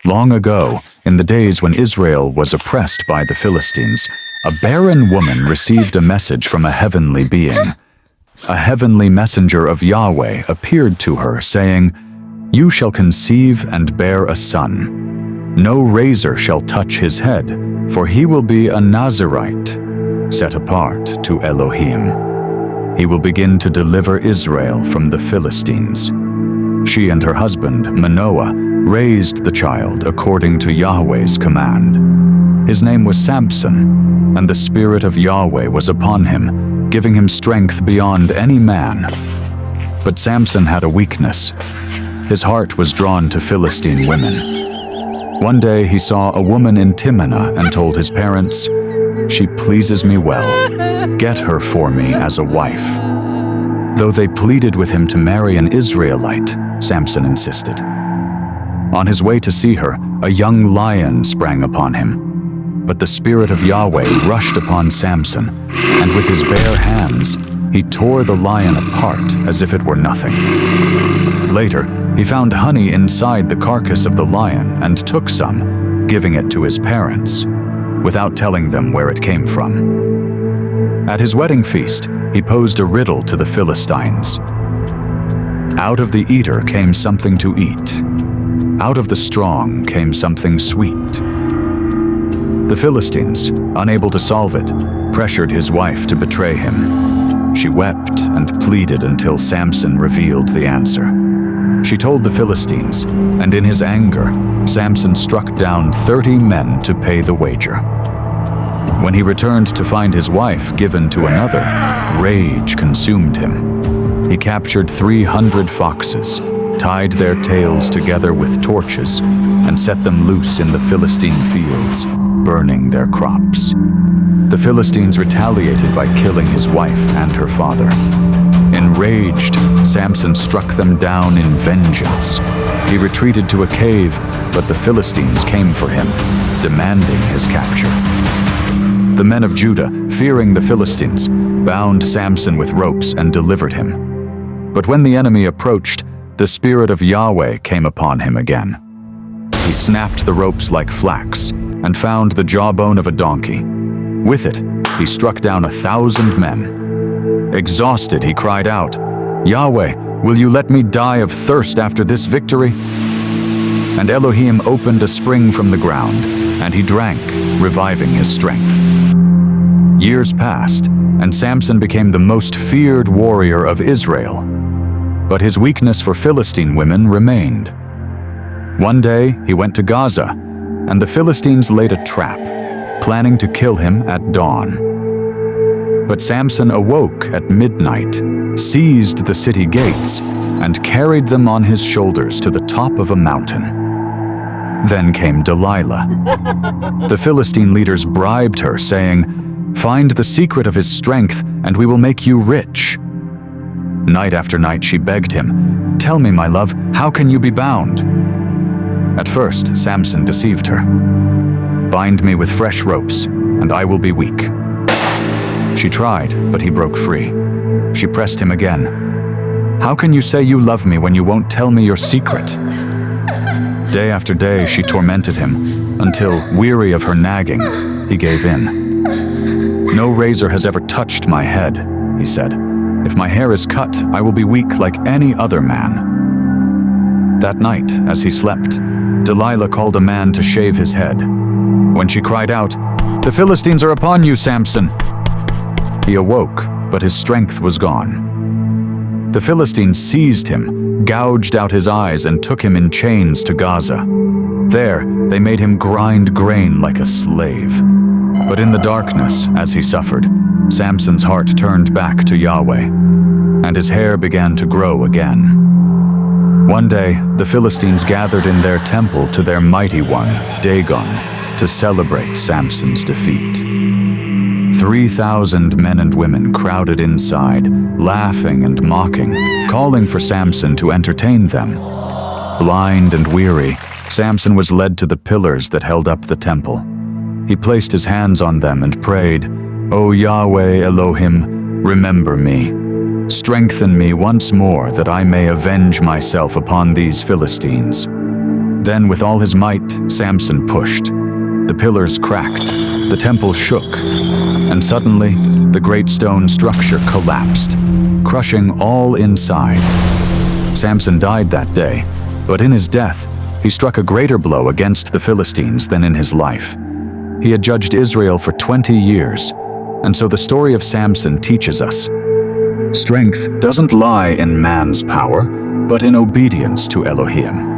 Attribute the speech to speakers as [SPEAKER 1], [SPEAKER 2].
[SPEAKER 1] Long ago, in the days when Israel was oppressed by the Philistines, a barren woman received a message from a heavenly being. A heavenly messenger of Yahweh appeared to her, saying, "You shall conceive and bear a son. No razor shall touch his head, for he will be a Nazirite, set apart to Elohim. He will begin to deliver Israel from the Philistines." She and her husband, Manoah, raised the child according to Yahweh's command. His name was Samson, and the Spirit of Yahweh was upon him, giving him strength beyond any man. But Samson had a weakness. His heart was drawn to Philistine women. One day he saw a woman in Timnah and told his parents, "She pleases me well. Get her for me as a wife." Though they pleaded with him to marry an Israelite, Samson insisted. On his way to see her, a young lion sprang upon him. But the Spirit of Yahweh rushed upon Samson, and with his bare hands, he tore the lion apart as if it were nothing. Later, he found honey inside the carcass of the lion and took some, giving it to his parents, without telling them where it came from. At his wedding feast, he posed a riddle to the Philistines. Out of the eater came something to eat. Out of the strong came something sweet. The Philistines, unable to solve it, pressured his wife to betray him. She wept and pleaded until Samson revealed the answer. She told the Philistines, and in his anger, Samson struck down 30 men to pay the wager. When he returned to find his wife given to another, rage consumed him. He captured 300 foxes, tied their tails together with torches, and set them loose in the Philistine fields, burning their crops. The Philistines retaliated by killing his wife and her father. Enraged, Samson struck them down in vengeance. He retreated to a cave, but the Philistines came for him, demanding his capture. The men of Judah, fearing the Philistines, bound Samson with ropes and delivered him. But when the enemy approached, the Spirit of Yahweh came upon him again. He snapped the ropes like flax and found the jawbone of a donkey. With it, he struck down 1,000 men. Exhausted, he cried out, "Yahweh, will you let me die of thirst after this victory?" And Elohim opened a spring from the ground, and he drank, reviving his strength. Years passed, and Samson became the most feared warrior of Israel. But his weakness for Philistine women remained. One day, he went to Gaza, and the Philistines laid a trap, planning to kill him at dawn. But Samson awoke at midnight, seized the city gates, and carried them on his shoulders to the top of a mountain. Then came Delilah. The Philistine leaders bribed her, saying, "Find the secret of his strength, and we will make you rich." Night after night she begged him, "Tell me, my love, how can you be bound?" At first, Samson deceived her. "Bind me with fresh ropes, and I will be weak." She tried, but he broke free. She pressed him again. "How can you say you love me when you won't tell me your secret?" Day after day she tormented him, until, weary of her nagging, he gave in. "No razor has ever touched my head," he said. "If my hair is cut, I will be weak like any other man." That night, as he slept, Delilah called a man to shave his head. When she cried out, "The Philistines are upon you, Samson!" He awoke, but his strength was gone. The Philistines seized him, gouged out his eyes, and took him in chains to Gaza. There, they made him grind grain like a slave. But in the darkness, as he suffered, Samson's heart turned back to Yahweh, and his hair began to grow again. One day, the Philistines gathered in their temple to their mighty one, Dagon, to celebrate Samson's defeat. 3,000 men and women crowded inside, laughing and mocking, calling for Samson to entertain them. Blind and weary, Samson was led to the pillars that held up the temple. He placed his hands on them and prayed, "O Yahweh Elohiym, remember me. Strengthen me once more that I may avenge myself upon these Philistines." Then, with all his might, Samson pushed. The pillars cracked, the temple shook, and suddenly, the great stone structure collapsed, crushing all inside. Samson died that day, but in his death, he struck a greater blow against the Philistines than in his life. He had judged Israel for 20 years, and so the story of Samson teaches us. Strength doesn't lie in man's power, but in obedience to Elohim.